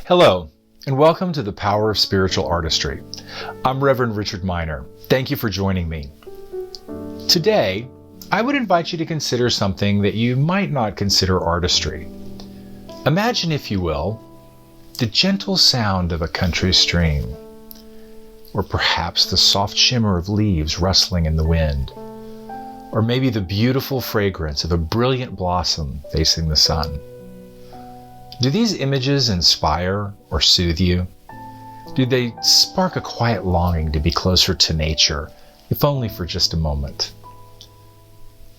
Hello, and welcome to the Power of Spiritual Artistry. I'm Reverend Richard Miner. Thank you for joining me. Today, I would invite you to consider something that you might not consider artistry. Imagine, if you will, the gentle sound of a country stream, or perhaps the soft shimmer of leaves rustling in the wind, or maybe the beautiful fragrance of a brilliant blossom facing the sun. Do these images inspire or soothe you? Do they spark a quiet longing to be closer to nature, if only for just a moment?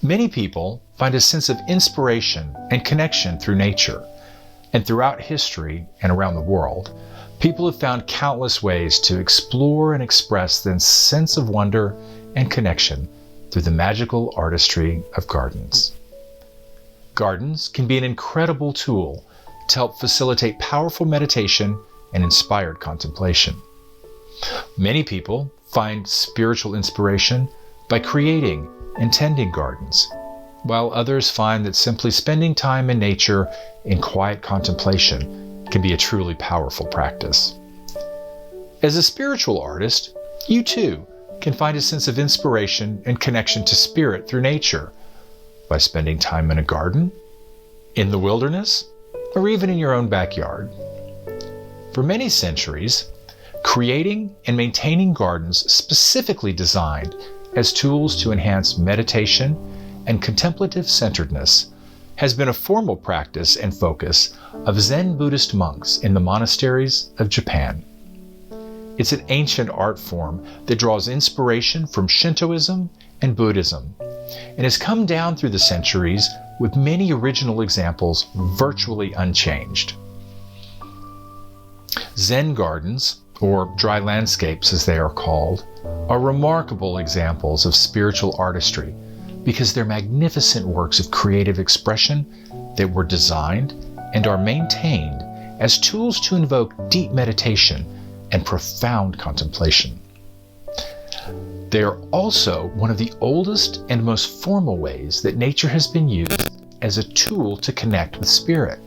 Many people find a sense of inspiration and connection through nature, and throughout history and around the world, people have found countless ways to explore and express the sense of wonder and connection through the magical artistry of gardens. Gardens can be an incredible tool to help facilitate powerful meditation and inspired contemplation. Many people find spiritual inspiration by creating and tending gardens, while others find that simply spending time in nature in quiet contemplation can be a truly powerful practice. As a spiritual artist, you too can find a sense of inspiration and connection to spirit through nature by spending time in a garden, in the wilderness, or even in your own backyard. For many centuries, creating and maintaining gardens specifically designed as tools to enhance meditation and contemplative centeredness has been a formal practice and focus of Zen Buddhist monks in the monasteries of Japan. It's an ancient art form that draws inspiration from Shintoism and Buddhism, and has come down through the centuries with many original examples virtually unchanged. Zen gardens, or dry landscapes as they are called, are remarkable examples of spiritual artistry because they're magnificent works of creative expression that were designed and are maintained as tools to invoke deep meditation and profound contemplation. They are also one of the oldest and most formal ways that nature has been used as a tool to connect with spirit.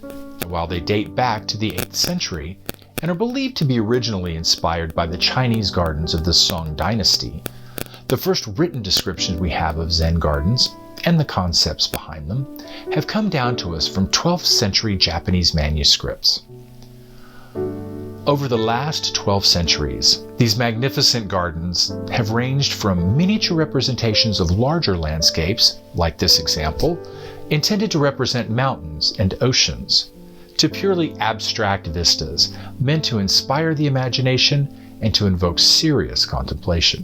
And while they date back to the 8th century and are believed to be originally inspired by the Chinese gardens of the Song dynasty, the first written descriptions we have of Zen gardens and the concepts behind them have come down to us from 12th century Japanese manuscripts. Over the last 12 centuries, these magnificent gardens have ranged from miniature representations of larger landscapes, like this example, intended to represent mountains and oceans, to purely abstract vistas meant to inspire the imagination and to invoke serious contemplation.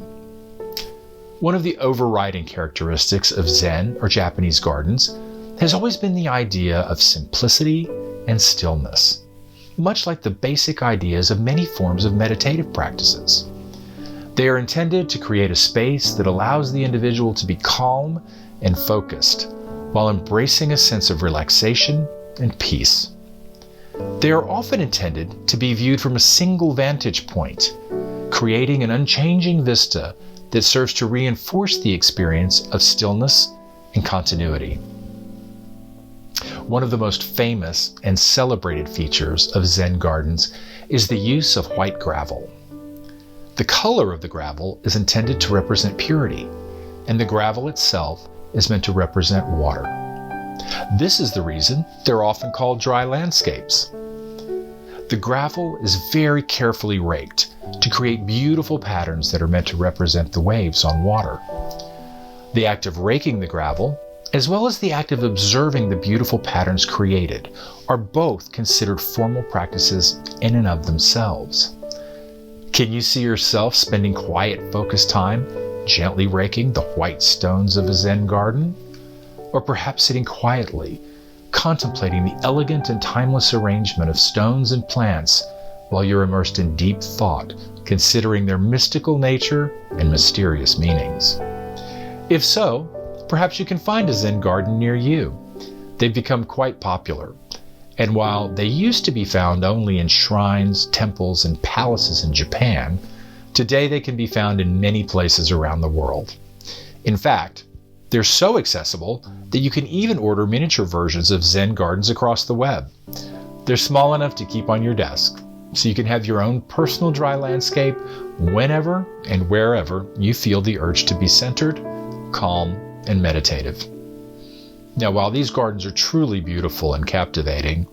One of the overriding characteristics of Zen or Japanese gardens has always been the idea of simplicity and stillness, much like the basic ideas of many forms of meditative practices. They are intended to create a space that allows the individual to be calm and focused while embracing a sense of relaxation and peace. They are often intended to be viewed from a single vantage point, creating an unchanging vista that serves to reinforce the experience of stillness and continuity. One of the most famous and celebrated features of Zen gardens is the use of white gravel. The color of the gravel is intended to represent purity, and the gravel itself is meant to represent water. This is the reason they're often called dry landscapes. The gravel is very carefully raked to create beautiful patterns that are meant to represent the waves on water. The act of raking the gravel, as well as the act of observing the beautiful patterns created, are both considered formal practices in and of themselves. Can you see yourself spending quiet, focused time gently raking the white stones of a Zen garden? Or perhaps sitting quietly, contemplating the elegant and timeless arrangement of stones and plants while you're immersed in deep thought, considering their mystical nature and mysterious meanings? If so, perhaps you can find a Zen garden near you. They've become quite popular, and while they used to be found only in shrines, temples, and palaces in Japan, today they can be found in many places around the world. In fact, they're so accessible that you can even order miniature versions of Zen gardens across the web. They're small enough to keep on your desk, so you can have your own personal dry landscape whenever and wherever you feel the urge to be centered, calm, and meditative. Now, while these gardens are truly beautiful and captivating,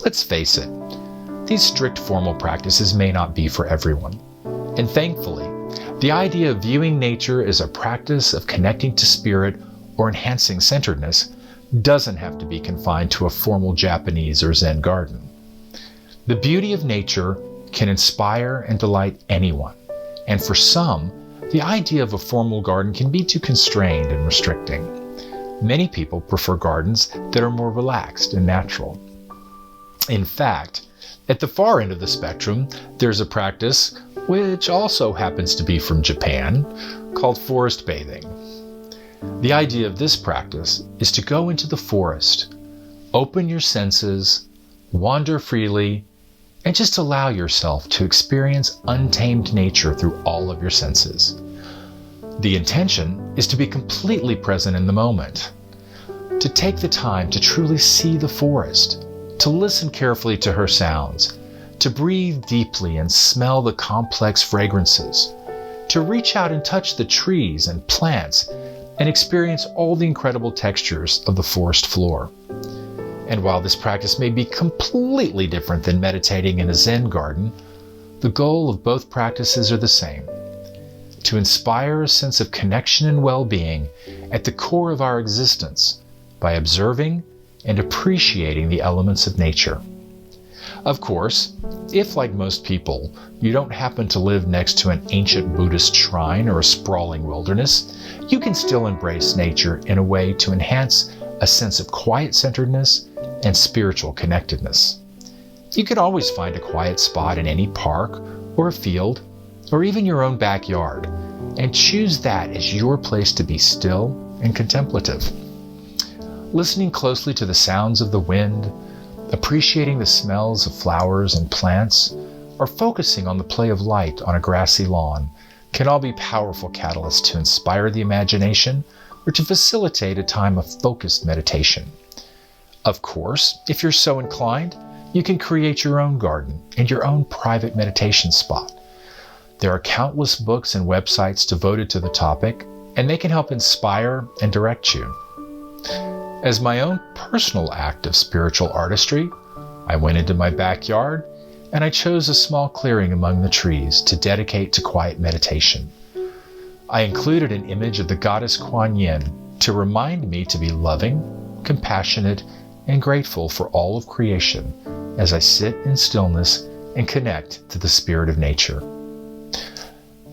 let's face it, these strict formal practices may not be for everyone. And thankfully, the idea of viewing nature as a practice of connecting to spirit or enhancing centeredness doesn't have to be confined to a formal Japanese or Zen garden. The beauty of nature can inspire and delight anyone, and for some, the idea of a formal garden can be too constrained and restricting. Many people prefer gardens that are more relaxed and natural. In fact, at the far end of the spectrum, there's a practice, which also happens to be from Japan, called forest bathing. The idea of this practice is to go into the forest, open your senses, wander freely, and just allow yourself to experience untamed nature through all of your senses. The intention is to be completely present in the moment, to take the time to truly see the forest, to listen carefully to her sounds, to breathe deeply and smell the complex fragrances, to reach out and touch the trees and plants and experience all the incredible textures of the forest floor. And while this practice may be completely different than meditating in a Zen garden, the goal of both practices are the same: to inspire a sense of connection and well-being at the core of our existence by observing and appreciating the elements of nature. Of course, if, like most people, you don't happen to live next to an ancient Buddhist shrine or a sprawling wilderness, you can still embrace nature in a way to enhance a sense of quiet-centeredness and spiritual connectedness. You can always find a quiet spot in any park or a field or even your own backyard and choose that as your place to be still and contemplative. Listening closely to the sounds of the wind, appreciating the smells of flowers and plants, or focusing on the play of light on a grassy lawn can all be powerful catalysts to inspire the imagination or to facilitate a time of focused meditation. Of course, if you're so inclined, you can create your own garden and your own private meditation spot. There are countless books and websites devoted to the topic, and they can help inspire and direct you. As my own personal act of spiritual artistry, I went into my backyard and I chose a small clearing among the trees to dedicate to quiet meditation. I included an image of the goddess Kuan Yin to remind me to be loving, compassionate, and grateful for all of creation as I sit in stillness and connect to the spirit of nature.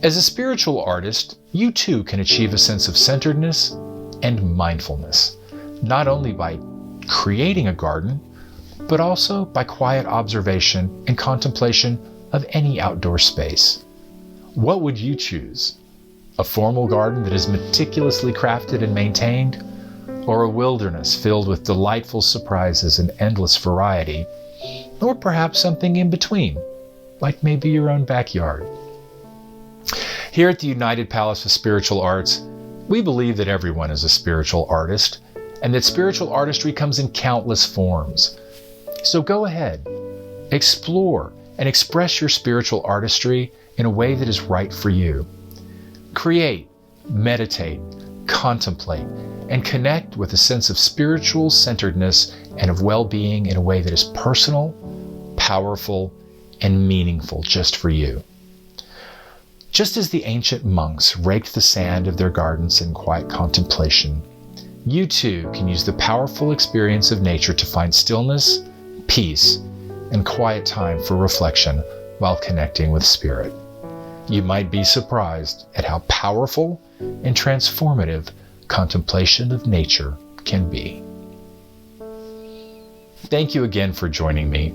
As a spiritual artist, you too can achieve a sense of centeredness and mindfulness, not only by creating a garden, but also by quiet observation and contemplation of any outdoor space. What would you choose? A formal garden that is meticulously crafted and maintained, or a wilderness filled with delightful surprises and endless variety, or perhaps something in between, like maybe your own backyard? Here at the United Palace of Spiritual Arts, we believe that everyone is a spiritual artist, and that spiritual artistry comes in countless forms. So go ahead, explore and express your spiritual artistry in a way that is right for you. Create, meditate, contemplate, and connect with a sense of spiritual centeredness and of well-being in a way that is personal, powerful, and meaningful just for you. Just as the ancient monks raked the sand of their gardens in quiet contemplation, you too can use the powerful experience of nature to find stillness, peace, and quiet time for reflection while connecting with spirit. You might be surprised at how powerful and transformative contemplation of nature can be. Thank you again for joining me.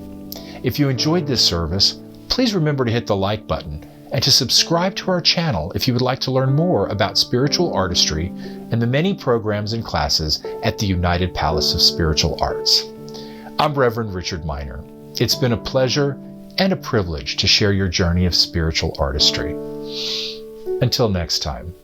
If you enjoyed this service, please remember to hit the like button and to subscribe to our channel if you would like to learn more about spiritual artistry and the many programs and classes at the United Palace of Spiritual Arts. I'm Reverend Richard Miner. It's been a pleasure and a privilege to share your journey of spiritual artistry. Until next time.